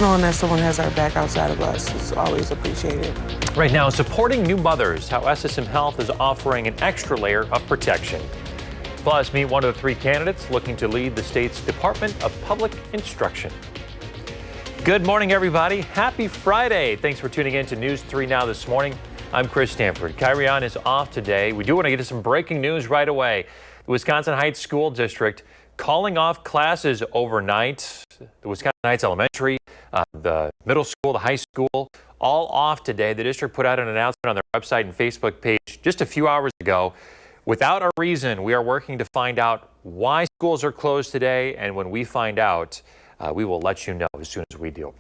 Knowing that someone has our back outside of us is always appreciated. Right now, supporting new mothers, how SSM Health is offering an extra layer of protection. Plus, meet one of the 3 candidates looking to lead the state's Department of Public Instruction. Good morning, everybody. Happy Friday. Thanks for tuning in to News 3 Now this morning. I'm Chris Stanford. Kyrian is off today. We do want to get to some breaking news right away. The Wisconsin Heights School District calling off classes overnight. The Wisconsin Heights Elementary, the middle school, the high school, all off today. The district put out an announcement on their website and Facebook page just a few hours ago. Without a reason, we are working to find out why schools are closed today, and when we find out, we will let you know as soon as we do.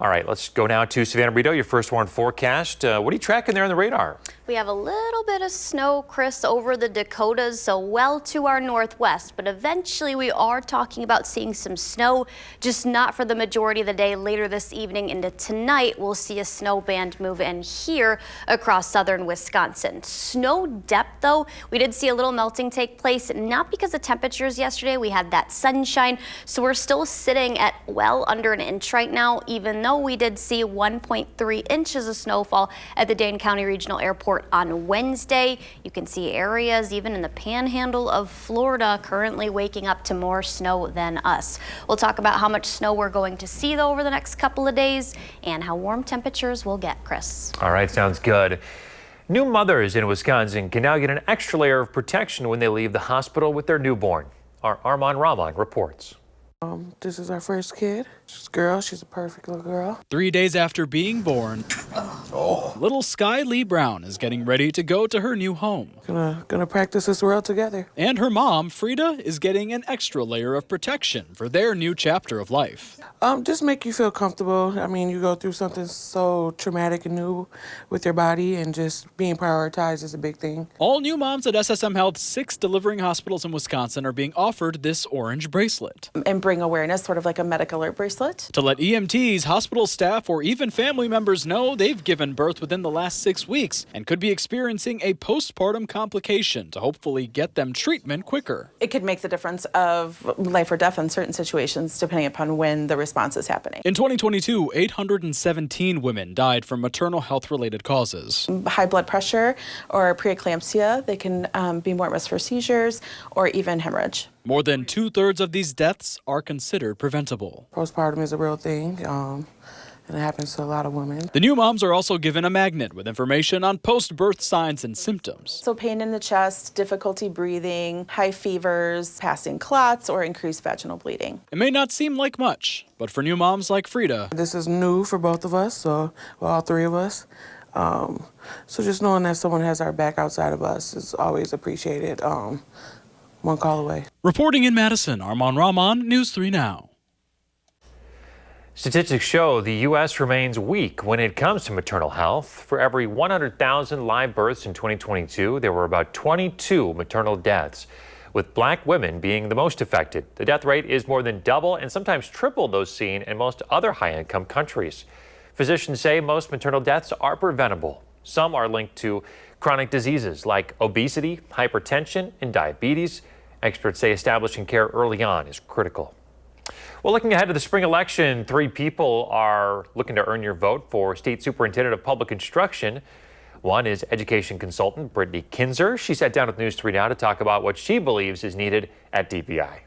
All right, let's go now to Savannah Brito, your first warn forecast. What are you tracking there on the radar? We have a little bit of snow, Chris, over the Dakotas, so well to our northwest. But eventually we are talking about seeing some snow, just not for the majority of the day. Later this evening into tonight, we'll see a snow band move in here across southern Wisconsin. Snow depth, though, we did see a little melting take place, not because of temperatures yesterday. We had that sunshine, so we're still sitting at well under an inch right now, even though we did see 1.3 inches of snowfall at the Dane County Regional Airport on Wednesday. You can see areas even in the panhandle of Florida currently waking up to more snow than us. We'll talk about how much snow we're going to see though over the next couple of days and how warm temperatures will get, Chris. All right, sounds good. New mothers in Wisconsin can now get an extra layer of protection when they leave the hospital with their newborn. Our Armand Rahman reports. This is our first kid. She's a girl. She's a perfect little girl. 3 days after being born, little Sky Lee Brown is getting ready to go to her new home. Gonna practice this world together. And her mom, Frida, is getting an extra layer of protection for their new chapter of life. Just make you feel comfortable. I mean, you go through something so traumatic and new with your body, and just being prioritized is a big thing. All new moms at SSM Health's 6 delivering hospitals in Wisconsin are being offered this orange bracelet. And bring awareness, sort of like a medic alert bracelet. To let EMTs, hospital staff, or even family members know they've given birth within the last 6 weeks and could be experiencing a postpartum complication to hopefully get them treatment quicker. It could make the difference of life or death in certain situations, depending upon when the response is happening. In 2022, 817 women died from maternal health-related causes. High blood pressure or preeclampsia, they can be more at risk for seizures or even hemorrhage. More than 2/3 of these deaths are considered preventable. Postpartum is a real thing, and it happens to a lot of women. The new moms are also given a magnet with information on post-birth signs and symptoms. So pain in the chest, difficulty breathing, high fevers, passing clots, or increased vaginal bleeding. It may not seem like much, but for new moms like Frida, This is new for both of us, so all 3 of us. So just knowing that someone has our back outside of us is always appreciated. One call away. Reporting in Madison, Armand Rahman, News 3 Now. Statistics show the U.S. remains weak when it comes to maternal health. For every 100,000 live births in 2022, there were about 22 maternal deaths, with Black women being the most affected. The death rate is more than double and sometimes triple those seen in most other high-income countries. Physicians say most maternal deaths are preventable. Some are linked to chronic diseases like obesity, hypertension, and diabetes. Experts say establishing care early on is critical. Well, looking ahead to the spring election, 3 people are looking to earn your vote for State Superintendent of Public Instruction. One is education consultant Brittany Kinzer. She sat down with News 3 Now to talk about what she believes is needed at DPI.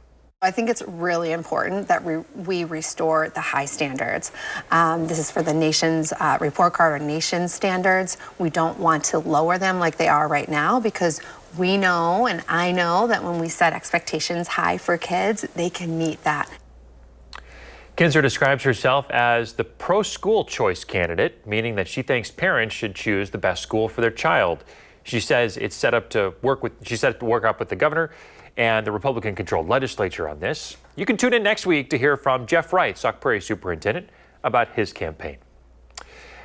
I think it's really important that we restore the high standards. This is for the nation's report card or nation standards. We don't want to lower them like they are right now, because we know, and I know, that when we set expectations high for kids, they can meet that. Kinzer describes herself as the pro-school choice candidate, meaning that she thinks parents should choose the best school for their child. She says it's set up to work up with the governor and the Republican-controlled legislature on this. You can tune in next week to hear from Jeff Wright, Sauk Prairie Superintendent, about his campaign.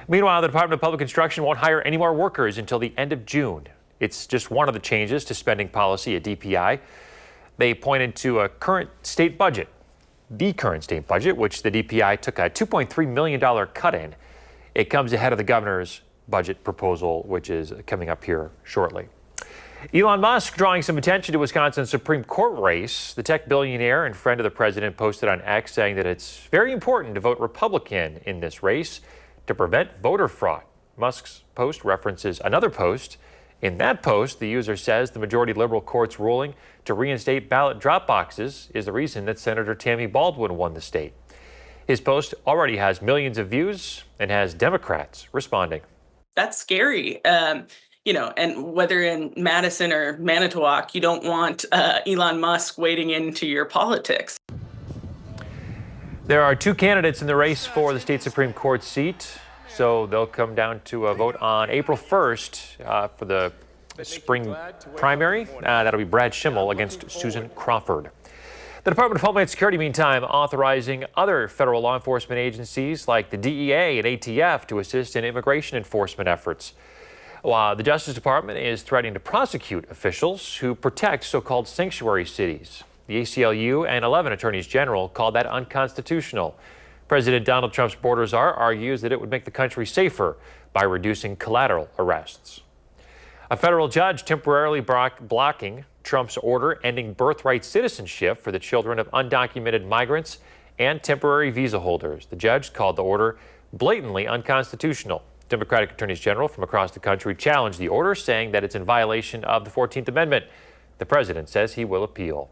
Meanwhile, the Department of Public Instruction won't hire any more workers until the end of June. It's just one of the changes to spending policy at DPI. They pointed to a current state budget, which the DPI took a $2.3 million cut in. It comes ahead of the governor's budget proposal, which is coming up here shortly. Elon Musk drawing some attention to Wisconsin's Supreme Court race. The tech billionaire and friend of the president posted on X saying that it's very important to vote Republican in this race to prevent voter fraud. Musk's post references another post. In that post, the user says the majority liberal court's ruling to reinstate ballot drop boxes is the reason that Senator Tammy Baldwin won the state. His post already has millions of views and has Democrats responding. That's scary. And whether in Madison or Manitowoc, you don't want Elon Musk wading into your politics. There are two candidates in the race for the state Supreme Court seat, so they'll come down to a vote on April 1st for the spring primary. That'll be Brad Schimmel against Susan Crawford. The Department of Homeland Security, meantime, authorizing other federal law enforcement agencies like the DEA and ATF to assist in immigration enforcement efforts. While the Justice Department is threatening to prosecute officials who protect so-called sanctuary cities. The ACLU and 11 attorneys general called that unconstitutional. President Donald Trump's border czar argues that it would make the country safer by reducing collateral arrests. A federal judge temporarily blocking Trump's order ending birthright citizenship for the children of undocumented migrants and temporary visa holders. The judge called the order blatantly unconstitutional. Democratic attorneys general from across the country challenged the order, saying that it's in violation of the 14th Amendment. The president says he will appeal.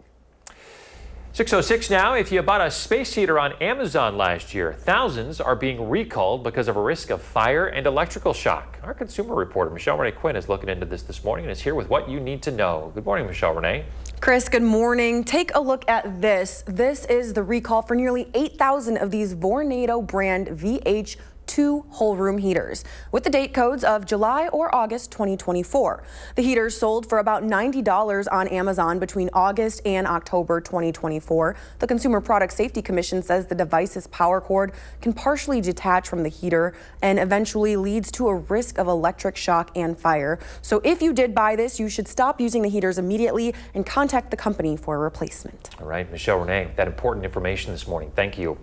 6:06 now. If you bought a space heater on Amazon last year, thousands are being recalled because of a risk of fire and electrical shock. Our consumer reporter, Michelle Renee Quinn, is looking into this morning and is here with what you need to know. Good morning, Michelle Renee. Chris, good morning. Take a look at this. This is the recall for nearly 8,000 of these Vornado brand VH2 whole room heaters with the date codes of July or August 2024. The heaters sold for about $90 on Amazon between August and October 2024. The Consumer Product Safety Commission says the device's power cord can partially detach from the heater and eventually leads to a risk of electric shock and fire. So if you did buy this, you should stop using the heaters immediately and contact the company for a replacement. All right, Michelle Renee, that important information this morning. Thank you.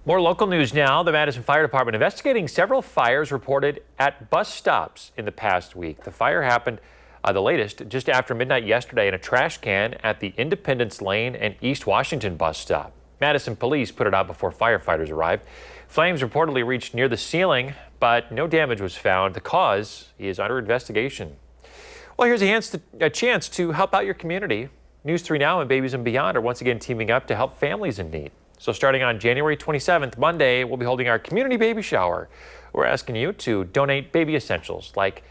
More local news now. The Madison Fire Department investigating several fires reported at bus stops in the past week. The fire happened, the latest, just after midnight yesterday in a trash can at the Independence Lane and East Washington bus stop. Madison police put it out before firefighters arrived. Flames reportedly reached near the ceiling, but no damage was found. The cause is under investigation. Well, here's a chance to help out your community. News 3 Now and Babies and Beyond are once again teaming up to help families in need. So starting on January 27th, Monday, we'll be holding our community baby shower. We're asking you to donate baby essentials like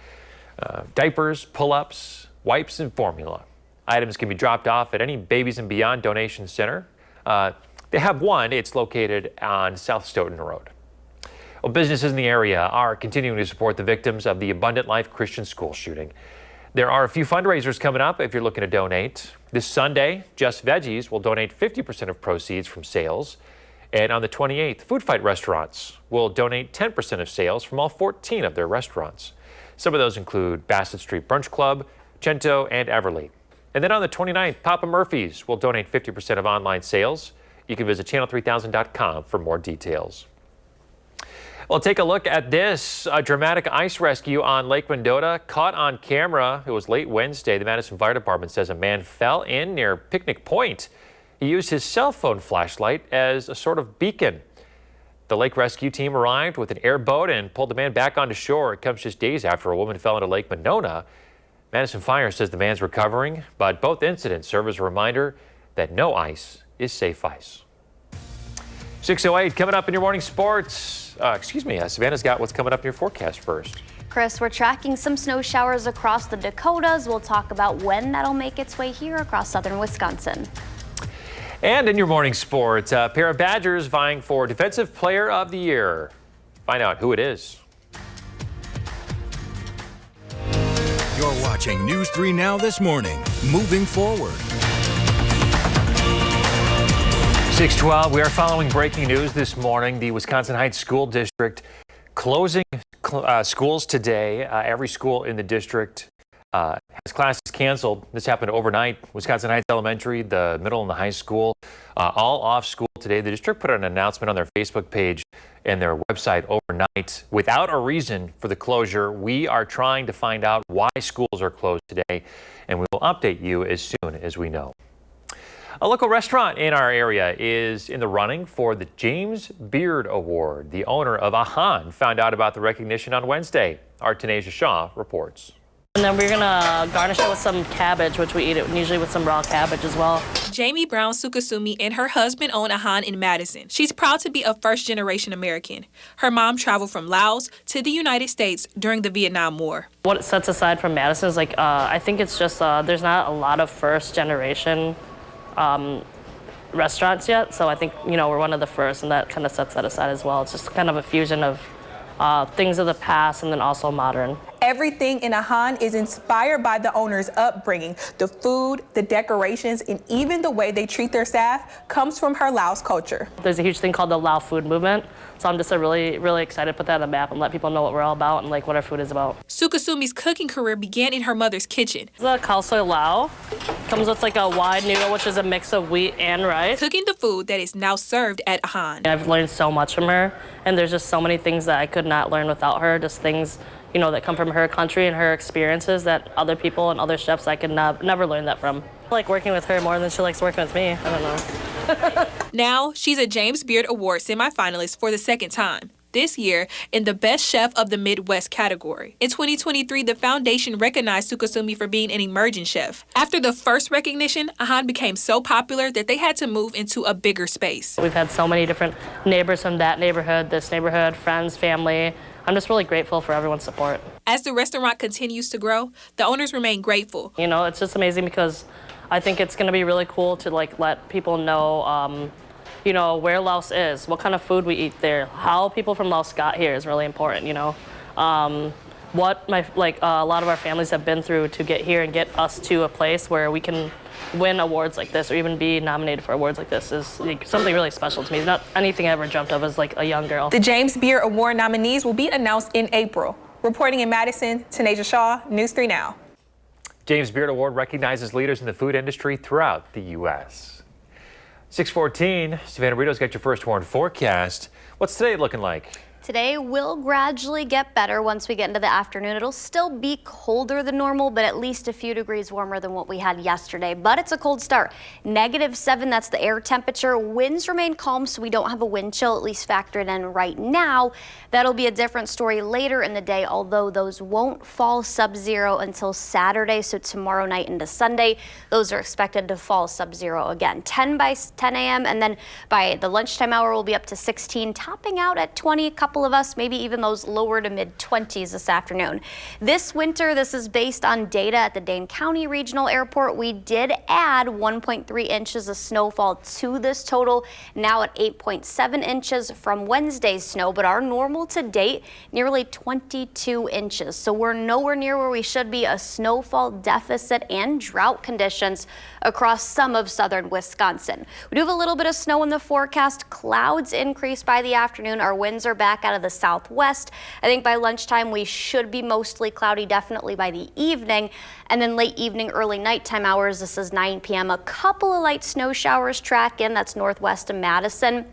diapers, pull-ups, wipes, and formula. Items can be dropped off at any Babies and Beyond donation center. They have one. It's located on South Stoughton Road. Well, businesses in the area are continuing to support the victims of the Abundant Life Christian School shooting. There are a few fundraisers coming up if you're looking to donate. This Sunday, Just Veggies will donate 50% of proceeds from sales. And on the 28th, Food Fight Restaurants will donate 10% of sales from all 14 of their restaurants. Some of those include Bassett Street Brunch Club, Cento, and Everly. And then on the 29th, Papa Murphy's will donate 50% of online sales. You can visit channel3000.com for more details. Well, take a look at this. A dramatic ice rescue on Lake Mendota caught on camera. It was late Wednesday. The Madison Fire Department says a man fell in near Picnic Point. He used his cell phone flashlight as a sort of beacon. The lake rescue team arrived with an airboat and pulled the man back onto shore. It comes just days after a woman fell into Lake Monona. Madison Fire says the man's recovering, but both incidents serve as a reminder that no ice is safe ice. 6:08 coming up in your morning sports. Savannah's got what's coming up in your forecast first. Chris, we're tracking some snow showers across the Dakotas. We'll talk about when that'll make its way here across southern Wisconsin. And in your morning sports, a pair of Badgers vying for Defensive Player of the Year. Find out who it is. You're watching News 3 Now this morning. Moving forward. 6:12, we are following breaking news this morning. The Wisconsin Heights School District closing schools today. Every school in the district has classes canceled. This happened overnight. Wisconsin Heights Elementary, the middle and the high school, all off school today. The district put out an announcement on their Facebook page and their website overnight without a reason for the closure. We are trying to find out why schools are closed today, and we will update you as soon as we know. A local restaurant in our area is in the running for the James Beard Award. The owner of Ahan found out about the recognition on Wednesday. Our Tanisha Shaw reports. And then we're gonna garnish it with some cabbage, which we eat it usually with some raw cabbage as well. Jamie Brown Sukasumi and her husband own Ahan in Madison. She's proud to be a first-generation American. Her mom traveled from Laos to the United States during the Vietnam War. What it sets aside from Madison is I think it's just there's not a lot of first-generation restaurants yet, so I think we're one of the first, and that kind of sets that aside as well. It's just kind of a fusion of things of the past and then also modern. Everything in Ahan is inspired by the owner's upbringing. The food, the decorations, and even the way they treat their staff comes from her Laos culture. There's a huge thing called the Lao food movement, so I'm just really, really excited to put that on the map and let people know what we're all about and what our food is about. Sukasumi's cooking career began in her mother's kitchen. The khao soi lao comes with a wide noodle, which is a mix of wheat and rice. Cooking the food that is now served at Ahan. I've learned so much from her, and there's just so many things that I could not learn without her, just things that come from her country and her experiences that other people and other chefs I could never learn that from. I like working with her more than she likes working with me. I don't know. Now, she's a James Beard Award semifinalist for the second time. This year in the Best Chef of the Midwest category. In 2023, the foundation recognized Sukasumi for being an emerging chef. After the first recognition, Ahan became so popular that they had to move into a bigger space. We've had so many different neighbors from that neighborhood, this neighborhood, friends, family. I'm just really grateful for everyone's support. As the restaurant continues to grow, the owners remain grateful. It's just amazing because I think it's going to be really cool to let people know where Laos is, what kind of food we eat there, how people from Laos got here is really important, what a lot of our families have been through to get here and get us to a place where we can win awards like this or even be nominated for awards like this is something really special to me. It's not anything I ever dreamt of as a young girl. The James Beard Award nominees will be announced in April. Reporting in Madison, Tanisha Shaw, News 3 Now. James Beard Award recognizes leaders in the food industry throughout the U.S. 6:14, Savannah Brito's got your first warn forecast. What's today looking like? Today will gradually get better once we get into the afternoon. It'll still be colder than normal, but at least a few degrees warmer than what we had yesterday. But it's a cold start. -7, that's the air temperature. Winds remain calm, so we don't have a wind chill, at least factored in right now. That'll be a different story later in the day, although those won't fall sub-zero until Saturday, so tomorrow night into Sunday. Those are expected to fall sub-zero again. 10 by 10 a.m., and then by the lunchtime hour, we'll be up to 16, topping out at 20, a couple of us, maybe even those lower to mid-20s this afternoon. This winter, this is based on data at the Dane County Regional Airport. We did add 1.3 inches of snowfall to this total, now at 8.7 inches from Wednesday's snow, but our normal to date, nearly 22 inches. So we're nowhere near where we should be. A snowfall deficit and drought conditions across some of southern Wisconsin. We do have a little bit of snow in the forecast. Clouds increase by the afternoon. Our winds are back out of the southwest. I think by lunchtime we should be mostly cloudy, definitely by the evening. And then late evening, early nighttime hours, this is 9 p.m. A couple of light snow showers track in. That's northwest of Madison.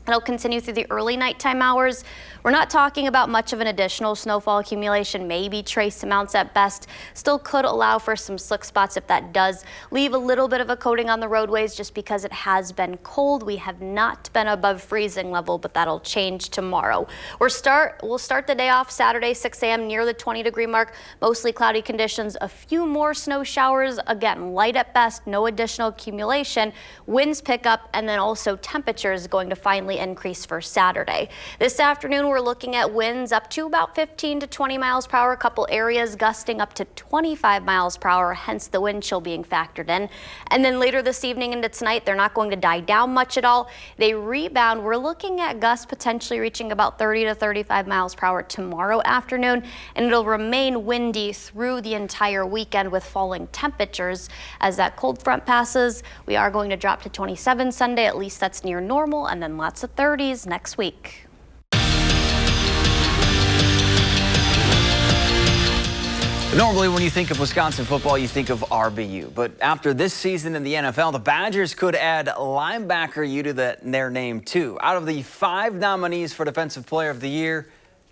It'll continue through the early nighttime hours. We're not talking about much of an additional snowfall accumulation, maybe trace amounts at best. Still could allow for some slick spots if that does leave a little bit of a coating on the roadways just because it has been cold. We have not been above freezing level, but that'll change tomorrow. We'll start the day off Saturday, 6 a.m. near the 20-degree mark. Mostly cloudy conditions, a few more snow showers. Again, light at best, no additional accumulation. Winds pick up, and then also temperature is going to finally increase for Saturday. This afternoon, we're looking at winds up to about 15 to 20 miles per hour. A couple areas gusting up to 25 miles per hour, hence the wind chill being factored in. And then later this evening into tonight, they're not going to die down much at all. They rebound. We're looking at gusts potentially reaching about 30 to 35 miles per hour tomorrow afternoon, and it'll remain windy through the entire weekend with falling temperatures. As that cold front passes, we are going to drop to 27 Sunday. At least that's near normal, and then lots of 30s next week. Normally, when you think of Wisconsin football, you think of RBU. But after this season in the NFL, the Badgers could add linebacker U to their name, too. Out of the 5 nominees for Defensive Player of the Year,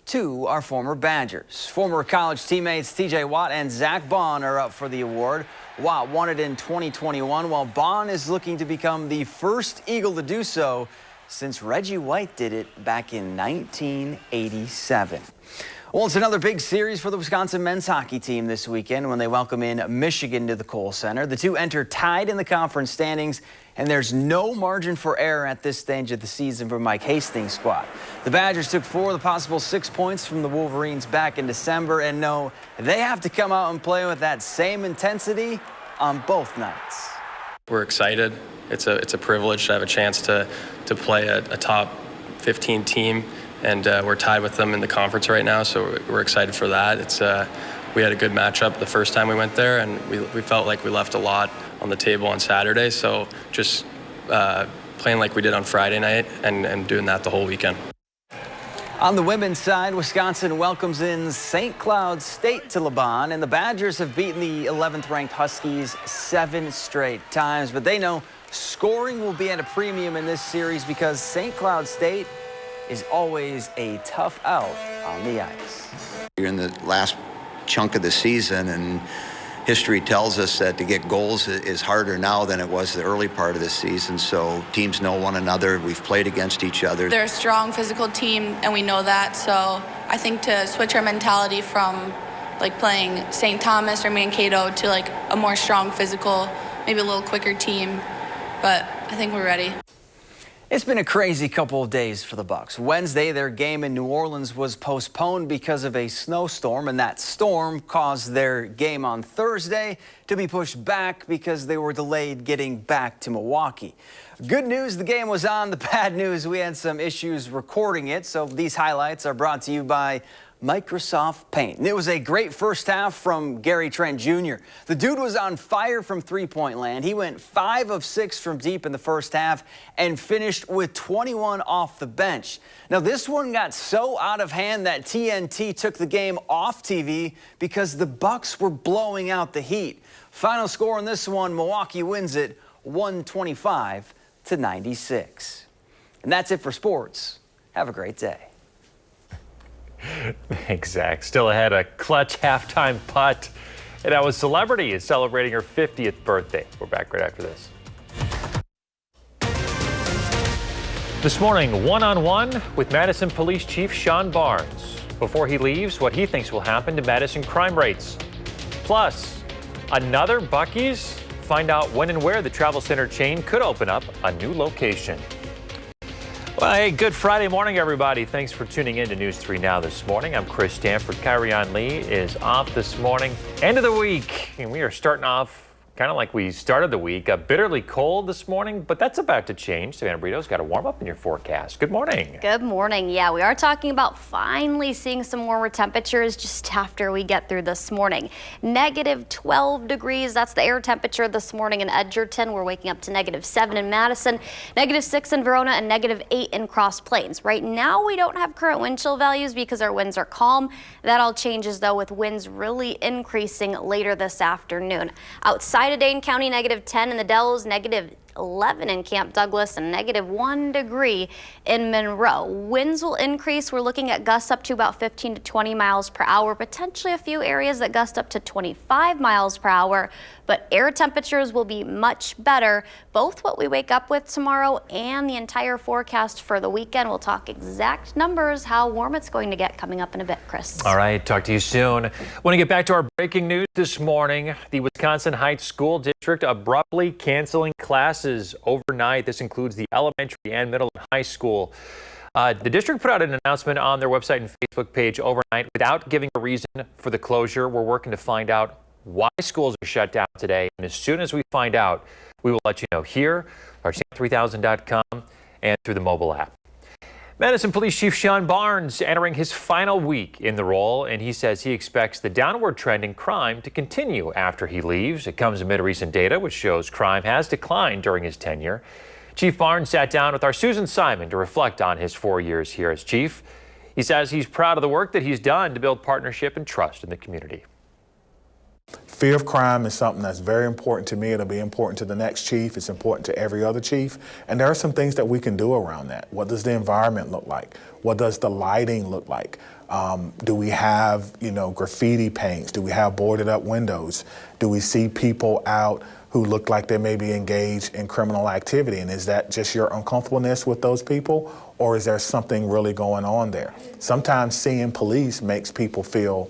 2 are former Badgers. Former college teammates T.J. Watt and Zach Bond are up for the award. Watt won it in 2021, while Bond is looking to become the first Eagle to do so since Reggie White did it back in 1987. Well, it's another big series for the Wisconsin men's hockey team this weekend when they welcome in Michigan to the Kohl Center. The two enter tied in the conference standings, and there's no margin for error at this stage of the season for Mike Hastings' squad. The Badgers took 4 of the possible 6 points from the Wolverines back in December, and know they have to come out and play with that same intensity on both nights. We're excited. It's a privilege to have a chance to play a top 15 team. And we're tied with them in the conference right now, so we're excited for that. We had a good matchup the first time we went there, and we felt like we left a lot on the table on Saturday. So just playing like we did on Friday night and doing that the whole weekend. On the women's side, Wisconsin welcomes in St. Cloud State to Laban, and the Badgers have beaten the 11th-ranked Huskies 7 straight times. But they know scoring will be at a premium in this series because St. Cloud State is always a tough out on the ice. You're in the last chunk of the season, and history tells us that to get goals is harder now than it was the early part of the season, so teams know one another. We've played against each other. They're a strong physical team, and we know that, so I think to switch our mentality from like playing St. Thomas or Mankato to like a more strong physical, maybe a little quicker team, but I think we're ready. It's been a crazy couple of days for the Bucs. Wednesday, their game in New Orleans was postponed because of a snowstorm, and that storm caused their game on Thursday to be pushed back because they were delayed getting back to Milwaukee. Good news, the game was on. The bad news, we had some issues recording it, so these highlights are brought to you by Microsoft Paint. And it was a great first half from Gary Trent Jr. The dude was on fire from three-point land. He went 5 of 6 from deep in the first half and finished with 21 off the bench. Now, this one got so out of hand that TNT took the game off TV because the Bucs were blowing out the Heat. Final score in this one, Milwaukee wins it 125-96. And that's it for sports. Have a great day. Thanks, Zach. Still ahead, a clutch halftime putt. And our celebrity is celebrating her 50th birthday. We're back right after this. This morning, one-on-one with Madison Police Chief Sean Barnes. Before he leaves, what he thinks will happen to Madison crime rates. Plus, another Buc-ee's? Find out when and where the travel center chain could open up a new location. Well, hey, good Friday morning, everybody. Thanks for tuning in to News 3 Now this morning. I'm Chris Stanford. Kyrion Lee is off this morning. End of the week, and we are starting off kind of like we started the week. Bitterly cold this morning, but that's about to change. Savannah Brito's got to warm up in your forecast. Good morning. Good morning. Yeah, we are talking about finally seeing some warmer temperatures just after we get through this morning. Negative 12 degrees. That's the air temperature this morning in Edgerton. We're waking up to negative 7 in Madison, negative 6 in Verona, and negative 8 in Cross Plains. Right now, we don't have current wind chill values because our winds are calm. That all changes, though, with winds really increasing later this afternoon. Outside of Dane County, negative 10 in the Dells, negative 11 in Camp Douglas, and negative 1 degree in Monroe. Winds will increase. We're looking at gusts up to about 15 to 20 miles per hour, potentially a few areas that gust up to 25 miles per hour, but air temperatures will be much better, both what we wake up with tomorrow and the entire forecast for the weekend. We'll talk exact numbers, how warm it's going to get coming up in a bit, Chris. All right, talk to you soon. Want to get back to our breaking news this morning. The Wisconsin Heights School District abruptly canceling classes overnight. This includes the elementary and middle and high school. The district put out an announcement on their website and Facebook page overnight without giving a reason for the closure. We're working to find out why schools are shut down today. And as soon as we find out, we will let you know here, our channel3000.com, and through the mobile app. Madison Police Chief Sean Barnes entering his final week in the role, and he says he expects the downward trend in crime to continue after he leaves. It comes amid recent data which shows crime has declined during his tenure. Chief Barnes sat down with our Susan Simon to reflect on his 4 years here as chief. He says he's proud of the work that he's done to build partnership and trust in the community. Fear of crime is something that's very important to me. It'll be important to the next chief. It's important to every other chief. And there are some things that we can do around that. What does the environment look like? What does the lighting look like? Do we have, graffiti paints? Do we have boarded up windows? Do we see people out who look like they may be engaged in criminal activity? And is that just your uncomfortableness with those people? Or is there something really going on there? Sometimes seeing police makes people feel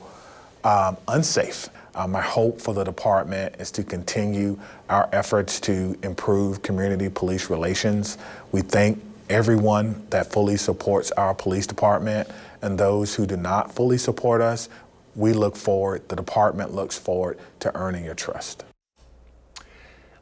unsafe. My hope for the department is to continue our efforts to improve community police relations. We thank everyone that fully supports our police department, and those who do not fully support us, we look forward, the department looks forward to earning your trust.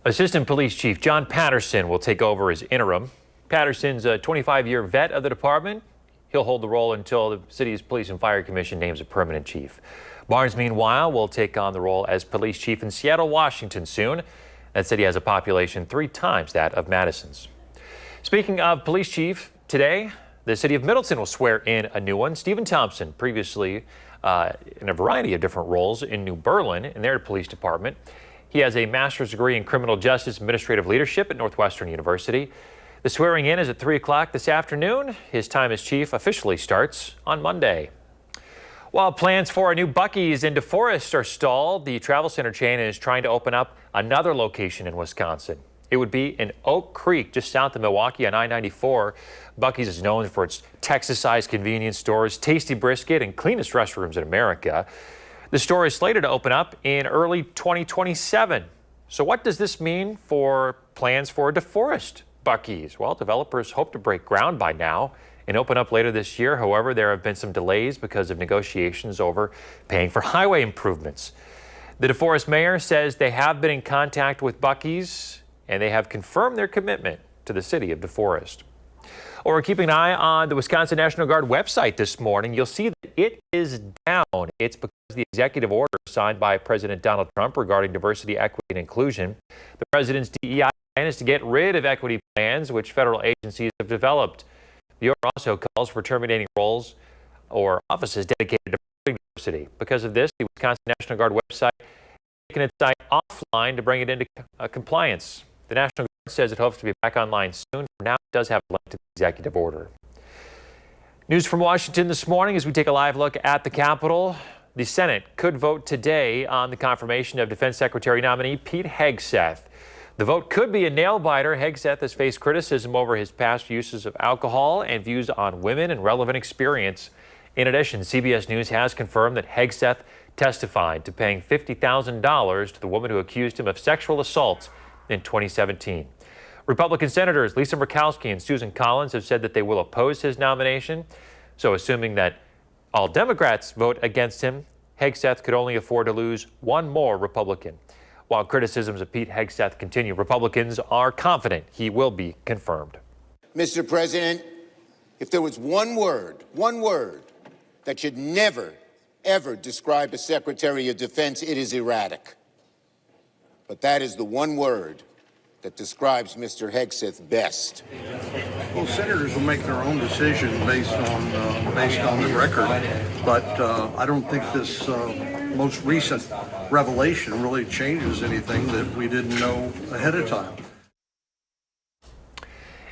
Assistant Police Chief John Patterson will take over as interim. Patterson's a 25-year vet of the department. He'll hold the role until the city's Police and Fire Commission names a permanent chief. Barnes, meanwhile, will take on the role as police chief in Seattle, Washington soon. That city has a population 3 times that of Madison's. Speaking of police chief, today, the city of Middleton will swear in a new one. Stephen Thompson, previously in a variety of different roles in New Berlin in their police department. He has a master's degree in criminal justice administrative leadership at Northwestern University. The swearing in is at 3 o'clock this afternoon. His time as chief officially starts on Monday. While plans for a new Buc-ee's in DeForest are stalled, the travel center chain is trying to open up another location in Wisconsin. It would be in Oak Creek, just south of Milwaukee on I-94. Buc-ee's is known for its Texas-sized convenience stores, tasty brisket, and cleanest restrooms in America. The store is slated to open up in early 2027. So what does this mean for plans for DeForest Buc-ee's? Well, developers hope to break ground by now and open up later this year. However, there have been some delays because of negotiations over paying for highway improvements. The DeForest mayor says they have been in contact with Buc-ee's and they have confirmed their commitment to the city of DeForest. Or we're keeping an eye on the Wisconsin National Guard website this morning. You'll see that it is down. It's because of the executive order signed by President Donald Trump regarding diversity, equity, and inclusion. The president's DEI plan is to get rid of equity plans, which federal agencies have developed. The order also calls for terminating roles or offices dedicated to promoting diversity. Because of this, the Wisconsin National Guard website is taking its site offline to bring it into compliance. The National Guard says it hopes to be back online soon. For now, it does have a link to the executive order. News from Washington this morning as we take a live look at the Capitol. The Senate could vote today on the confirmation of Defense Secretary nominee Pete Hegseth. The vote could be a nail-biter. Hegseth has faced criticism over his past uses of alcohol and views on women and relevant experience. In addition, CBS News has confirmed that Hegseth testified to paying $50,000 to the woman who accused him of sexual assault in 2017. Republican Senators Lisa Murkowski and Susan Collins have said that they will oppose his nomination. So assuming that all Democrats vote against him, Hegseth could only afford to lose one more Republican. While criticisms of Pete Hegseth continue, Republicans are confident he will be confirmed. Mr. President, if there was one word that should never, ever describe a Secretary of Defense, it is erratic. But that is the one word that describes Mr. Hegseth best. Well, senators will make their own decision based on the record, but I don't think this most recent revelation really changes anything that we didn't know ahead of time.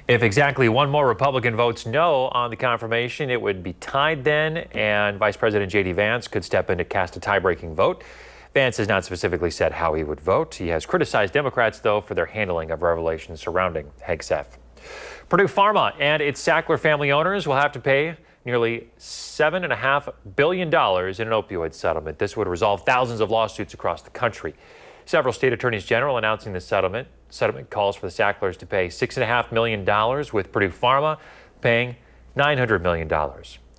If exactly one more Republican votes no on the confirmation, it would be tied then, and Vice President J.D. Vance could step in to cast a tie-breaking vote. Vance has not specifically said how he would vote. He has criticized Democrats, though, for their handling of revelations surrounding Hegseth. Purdue Pharma and its Sackler family owners will have to pay nearly $7.5 billion in an opioid settlement. This would resolve thousands of lawsuits across the country. Several state attorneys general announcing the settlement. Settlement calls for the Sacklers to pay $6.5 million, with Purdue Pharma paying $900 million.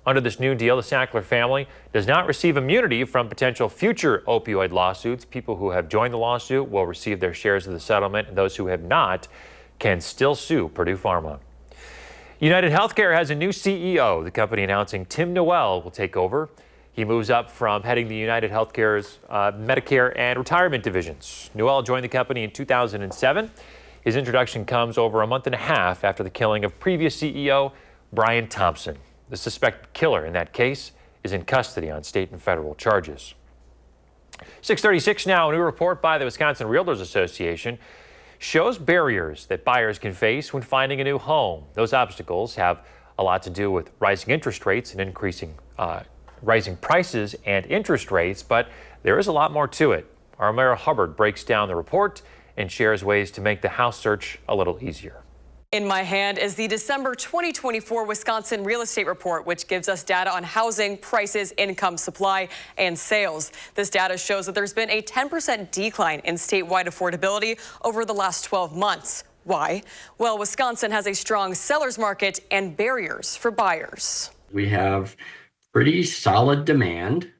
Under this new deal, the Sackler family does not receive immunity from potential future opioid lawsuits. People who have joined the lawsuit will receive their shares of the settlement, and those who have not can still sue Purdue Pharma. United Healthcare has a new CEO. The company announcing Tim Noel will take over. He moves up from heading the United Healthcare's Medicare and retirement divisions. Noel joined the company in 2007. His introduction comes over a month and a half after the killing of previous CEO Brian Thompson. The suspected killer in that case is in custody on state and federal charges. 6:36 now. A new report by the Wisconsin Realtors Association shows barriers that buyers can face when finding a new home. Those obstacles have a lot to do with rising interest rates and rising prices and interest rates, but there is a lot more to it. Our Mara Hubbard breaks down the report and shares ways to make the house search a little easier. In my hand is the December 2024 Wisconsin Real Estate Report, which gives us data on housing, prices, income, supply, and sales. This data shows that there's been a 10% decline in statewide affordability over the last 12 months. Why? Well, Wisconsin has a strong seller's market and barriers for buyers. We have pretty solid demand,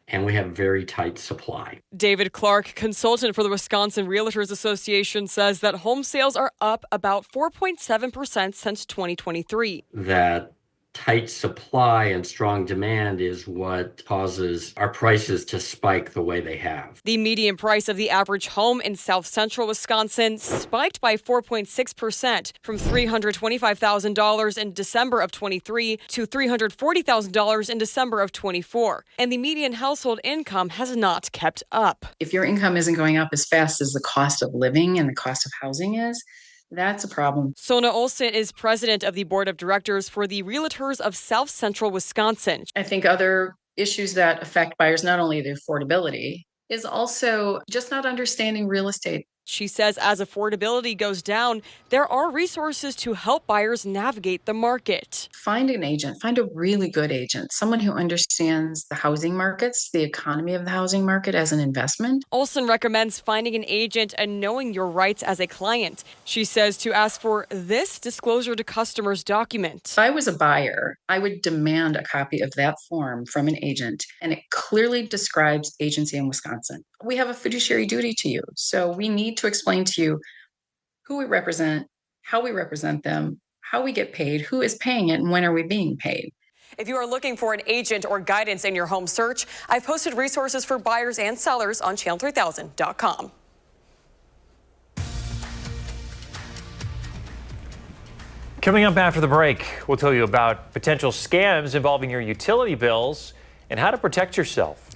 and we have very tight supply. David Clark, consultant for the Wisconsin Realtors Association, says that home sales are up about 4.7% since 2023. That tight supply and strong demand is what causes our prices to spike the way they have. The median price of the average home in south central Wisconsin spiked by 4.6% from $325,000 in December of 23 to $340,000 in December of 24. And the median household income has not kept up. If your income isn't going up as fast as the cost of living and the cost of housing is, that's a problem. Sona Olson is president of the board of directors for the Realtors of South Central Wisconsin. I think other issues that affect buyers, not only the affordability, is also just not understanding real estate. She says as affordability goes down, there are resources to help buyers navigate the market. Find an agent, find a really good agent, someone who understands the housing markets, the economy of the housing market as an investment. Olson recommends finding an agent and knowing your rights as a client. She says to ask for this disclosure to customers document. If I was a buyer, I would demand a copy of that form from an agent, and it clearly describes agency in Wisconsin. We have a fiduciary duty to you, so we need to explain to you who we represent, how we represent them, how we get paid, who is paying it, and when are we being paid. If you are looking for an agent or guidance in your home search, I've posted resources for buyers and sellers on channel3000.com. Coming up after the break, we'll tell you about potential scams involving your utility bills and how to protect yourself.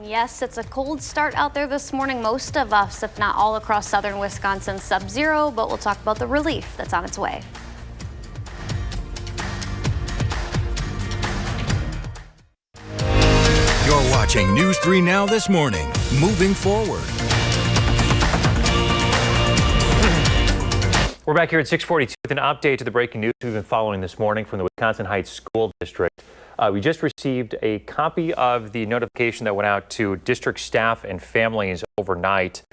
Yes, it's a cold start out there this morning. Most of us, if not all across southern Wisconsin, sub-zero, but we'll talk about the relief that's on its way. You're watching News 3 Now this morning. Moving forward. We're back here at 6:42 with an update to the breaking news we've been following this morning from the Wisconsin Heights School District. We just received a copy of the notification that went out to district staff and families overnight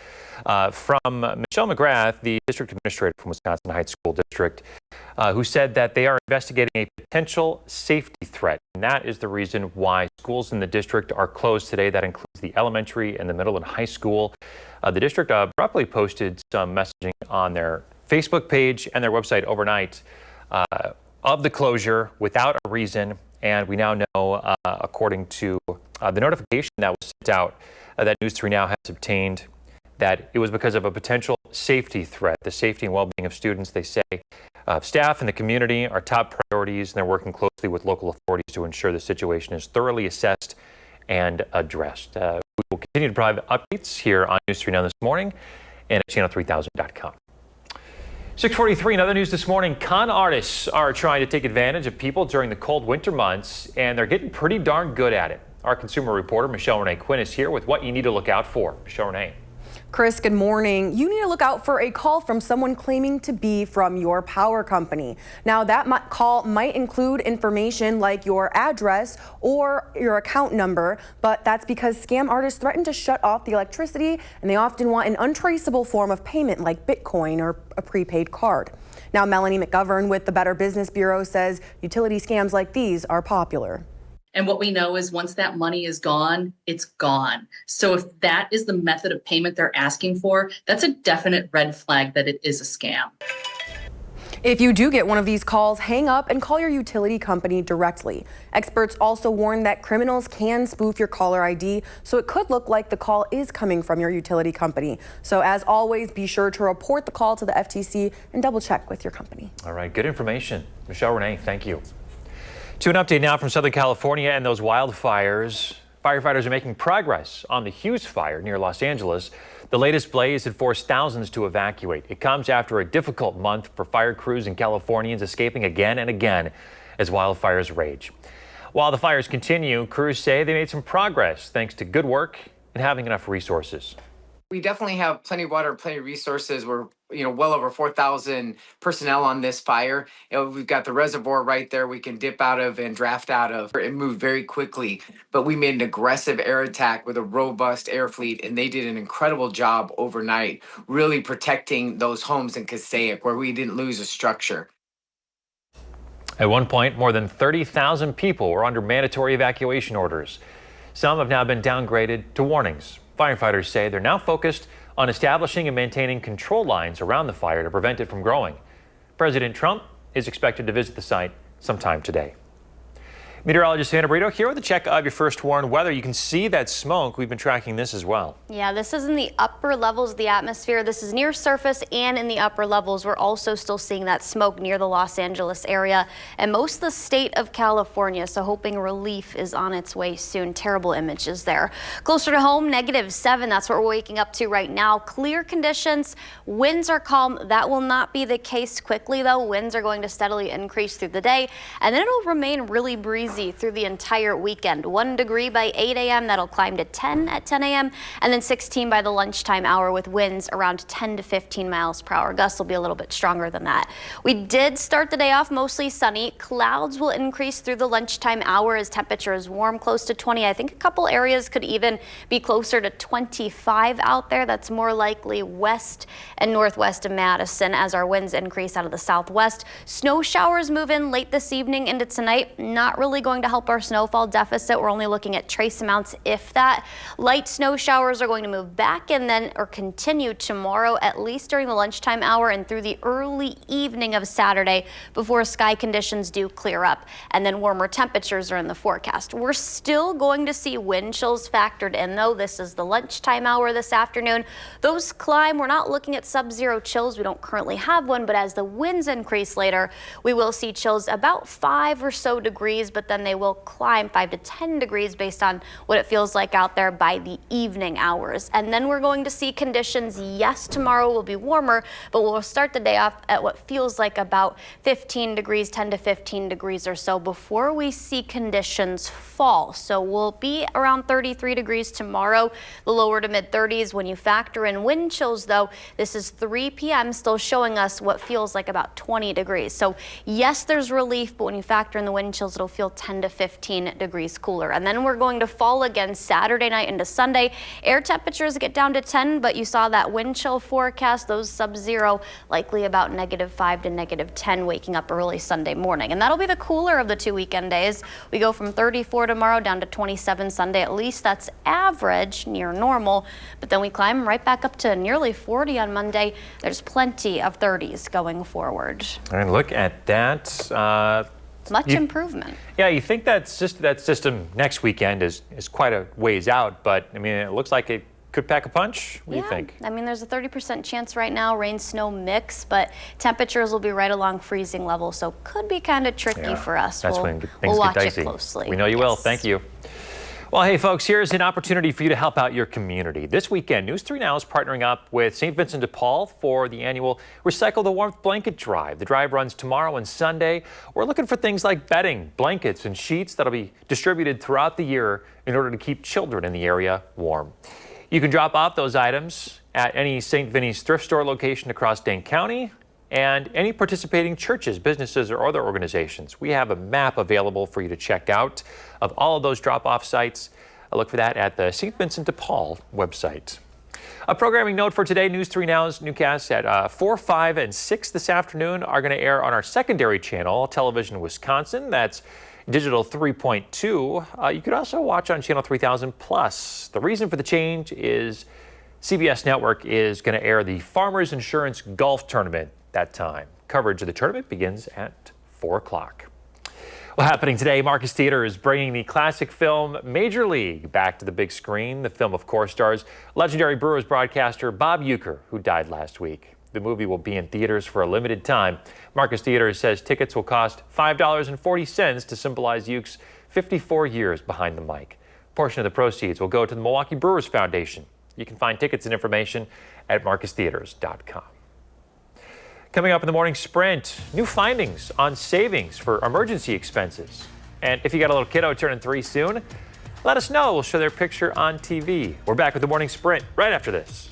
from Michelle McGrath, the district administrator from Wisconsin Heights School District, who said that they are investigating a potential safety threat. And that is the reason why schools in the district are closed today. That includes the elementary and the middle and high school. The district abruptly posted some messaging on their Facebook page and their website overnight of the closure without a reason. And we now know, according to the notification that was sent out, that News 3 Now has obtained, that it was because of a potential safety threat. The safety and well-being of students, they say, staff and the community are top priorities, and they're working closely with local authorities to ensure the situation is thoroughly assessed and addressed. We will continue to provide updates here on News 3 Now this morning and at channel3000.com. 6:43, in other news this morning, con artists are trying to take advantage of people during the cold winter months, and they're getting pretty darn good at it. Our consumer reporter, Michelle Renee Quinn, is here with what you need to look out for. Michelle Renee. Chris, good morning. You need to look out for a call from someone claiming to be from your power company. Now, that call might include information like your address or your account number, but that's because scam artists threaten to shut off the electricity, and they often want an untraceable form of payment like Bitcoin or a prepaid card. Now, Melanie McGovern with the Better Business Bureau says utility scams like these are popular. And what we know is once that money is gone, it's gone. So if that is the method of payment they're asking for, that's a definite red flag that it is a scam. If you do get one of these calls, hang up and call your utility company directly. Experts also warn that criminals can spoof your caller ID, so it could look like the call is coming from your utility company. So as always, be sure to report the call to the FTC and double check with your company. All right, good information. Michelle Renee, thank you. To an update now from Southern California and those wildfires. Firefighters are making progress on the Hughes fire near Los Angeles. The latest blaze had forced thousands to evacuate. It comes after a difficult month for fire crews and Californians escaping again and again as wildfires rage. While the fires continue, crews say they made some progress thanks to good work and having enough resources. We definitely have plenty of water, plenty of resources. We're, well over 4,000 personnel on this fire. We've got the reservoir right there we can dip out of and draft out of. It moved very quickly, but we made an aggressive air attack with a robust air fleet, and they did an incredible job overnight, really protecting those homes in Passaic where we didn't lose a structure. At one point, more than 30,000 people were under mandatory evacuation orders. Some have now been downgraded to warnings. Firefighters say they're now focused on establishing and maintaining control lines around the fire to prevent it from growing. President Trump is expected to visit the site sometime today. Meteorologist Sandra Brito here with a check of your first warned weather. You can see that smoke. We've been tracking this as well. Yeah, this is in the upper levels of the atmosphere. This is near surface and in the upper levels. We're also still seeing that smoke near the Los Angeles area and most of the state of California. So hoping relief is on its way soon. Terrible images there. Closer to home, -7. That's what we're waking up to right now. Clear conditions. Winds are calm. That will not be the case quickly, though. Winds are going to steadily increase through the day, and then it'll remain really breezy through the entire weekend. 1 degree by 8 a.m. That'll climb to 10 at 10 a.m. and then 16 by the lunchtime hour with winds around 10 to 15 miles per hour. Gusts will be a little bit stronger than that. We did start the day off mostly sunny. Clouds will increase through the lunchtime hour as temperatures warm close to 20. I think a couple areas could even be closer to 25 out there. That's more likely west and northwest of Madison as our winds increase out of the southwest. Snow showers move in late this evening into tonight. Not really going to help our snowfall deficit. We're only looking at trace amounts, if that. Light snow showers are going to move back and then or continue tomorrow, at least during the lunchtime hour and through the early evening of Saturday before sky conditions do clear up. And then warmer temperatures are in the forecast. We're still going to see wind chills factored in, though. This is the lunchtime hour this afternoon. Those climb. We're not looking at sub-zero chills. We don't currently have one, but as the winds increase later, we will see chills about 5 or so degrees, but then they will climb 5 to 10 degrees based on what it feels like out there by the evening hours. And then we're going to see conditions. Yes, tomorrow will be warmer, but we'll start the day off at what feels like about 15 degrees, 10 to 15 degrees or so before we see conditions fall. So we'll be around 33 degrees tomorrow, the lower to mid 30s. When you factor in wind chills, though, this is 3 p.m. still showing us what feels like about 20 degrees. So yes, there's relief, but when you factor in the wind chills, it'll feel 10 to 15 degrees cooler. And then we're going to fall again Saturday night into Sunday. Air temperatures get down to 10, but you saw that wind chill forecast, those sub-zero, likely about -5 to -10 waking up early Sunday morning. And that'll be the cooler of the 2 weekend days. We go from 34 tomorrow down to 27 Sunday. At least that's average, near normal. But then we climb right back up to nearly 40 on Monday. There's plenty of 30s going forward. And look at that. Much improvement. Yeah, you think that system next weekend is quite a ways out, but I mean, it looks like it could pack a punch. What do you think? I mean, there's a 30% chance right now, rain, snow mix, but temperatures will be right along freezing level, so could be kind of tricky for us. That's when things we'll watch get dicey. it closely. We know you will. Thank you. Well, hey, folks, here's an opportunity for you to help out your community. This weekend, News 3 Now is partnering up with St. Vincent de Paul for the annual Recycle the Warmth Blanket Drive. The drive runs tomorrow and Sunday. We're looking for things like bedding, blankets, and sheets that'll be distributed throughout the year in order to keep children in the area warm. You can drop off those items at any St. Vinny's thrift store location across Dane County and any participating churches, businesses, or other organizations. We have a map available for you to check out of all of those drop-off sites. Look for that at the St. Vincent de Paul website. A programming note for today, News 3 Now's newscasts at 4, 5, and 6 this afternoon are going to air on our secondary channel, Television Wisconsin. That's Digital 3.2. You could also watch on Channel 3000 Plus. The reason for the change is CBS Network is going to air the Farmers Insurance Golf Tournament that time. Coverage of the tournament begins at 4 o'clock. Well, happening today, Marcus Theater is bringing the classic film Major League back to the big screen. The film, of course, stars legendary Brewers broadcaster Bob Uecker, who died last week. The movie will be in theaters for a limited time. Marcus Theater says tickets will cost $5.40 to symbolize Ueck's 54 years behind the mic. portion of the proceeds will go to the Milwaukee Brewers Foundation. You can find tickets and information at marcustheaters.com. Coming up in the morning sprint, new findings on savings for emergency expenses. And if you got a little kiddo turning 3 soon, let us know. We'll show their picture on TV. We're back with the morning sprint right after this.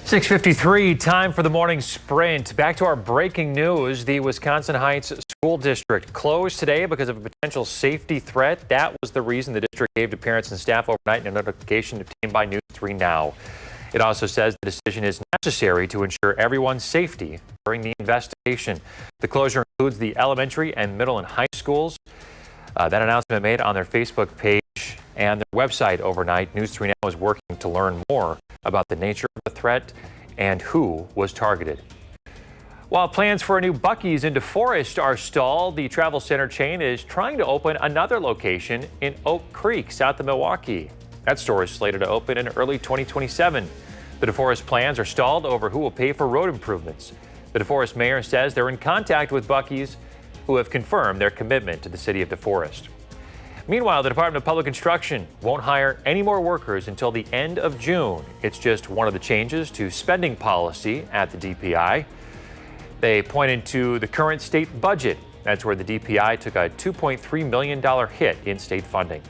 .53, time for the morning sprint. Back to our breaking news. The Wisconsin Heights School District closed today because of a potential safety threat. That was the reason the district gave to parents and staff overnight in a notification obtained by News 3 Now. It also says the decision is necessary to ensure everyone's safety during the investigation. The closure includes the elementary and middle and high schools. That announcement made on their Facebook page and their website overnight. News 3 Now is working to learn more about the nature of the threat and who was targeted. While plans for a new Buc-ee's in DeForest are stalled, the travel center chain is trying to open another location in Oak Creek, south of Milwaukee. That store is slated to open in early 2027. The DeForest plans are stalled over who will pay for road improvements. The DeForest mayor says they're in contact with Buc-ee's, who have confirmed their commitment to the city of DeForest. Meanwhile, the Department of Public Instruction won't hire any more workers until the end of June. It's just one of the changes to spending policy at the DPI. They pointed to the current state budget. That's where the DPI took a $2.3 million hit in state funding.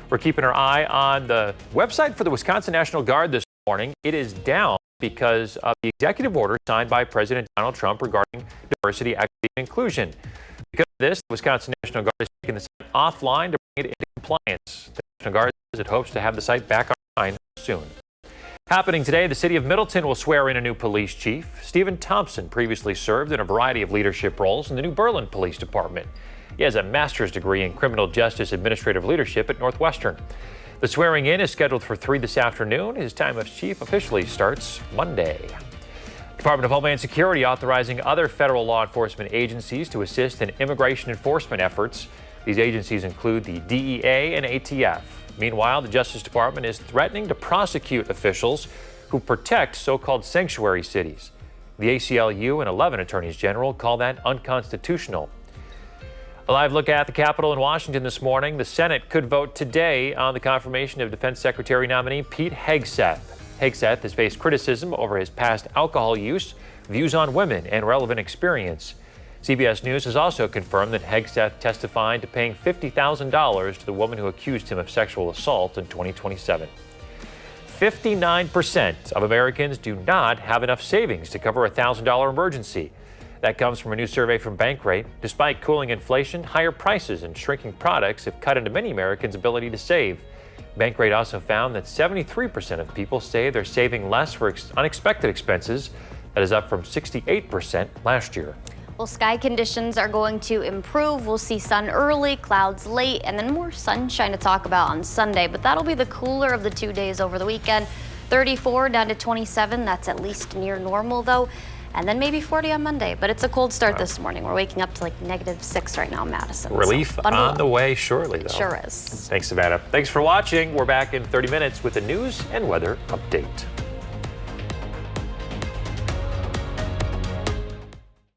We're keeping our eye on the website for the Wisconsin National Guard this morning. It is down because of the executive order signed by President Donald Trump regarding diversity, equity, and inclusion. Because of this, the Wisconsin National Guard is taking the site offline to bring it into compliance. The National Guard says it hopes to have the site back online soon. Happening today, the city of Middleton will swear in a new police chief. Stephen Thompson previously served in a variety of leadership roles in the New Berlin Police Department. He has a master's degree in criminal justice administrative leadership at Northwestern. The swearing in is scheduled for 3 this afternoon. His time as chief officially starts Monday. Department of Homeland Security authorizing other federal law enforcement agencies to assist in immigration enforcement efforts. These agencies include the DEA and ATF. Meanwhile, the Justice Department is threatening to prosecute officials who protect so-called sanctuary cities. The ACLU and 11 attorneys general call that unconstitutional. A live look at the Capitol in Washington this morning. The Senate could vote today on the confirmation of Defense Secretary nominee Pete Hegseth. Hegseth has faced criticism over his past alcohol use, views on women, and relevant experience. CBS News has also confirmed that Hegseth testified to paying $50,000 to the woman who accused him of sexual assault in 2027. 59% of Americans do not have enough savings to cover a $1,000 emergency. That comes from a new survey from Bankrate. Despite cooling inflation, higher prices and shrinking products have cut into many Americans' ability to save. Bankrate also found that 73% of people say they're saving less for unexpected expenses. That is up from 68% last year. Well, sky conditions are going to improve. We'll see sun early, clouds late, and then more sunshine to talk about on Sunday. But that'll be the cooler of the 2 days over the weekend. 34 down to 27. That's at least near normal, though. And then maybe 40 on Monday. But it's a cold start this morning. We're waking up to like -6 right now in Madison. Relief so on the way shortly, though. Sure is. Thanks, Savannah. Thanks for watching. We're back in 30 minutes with a news and weather update.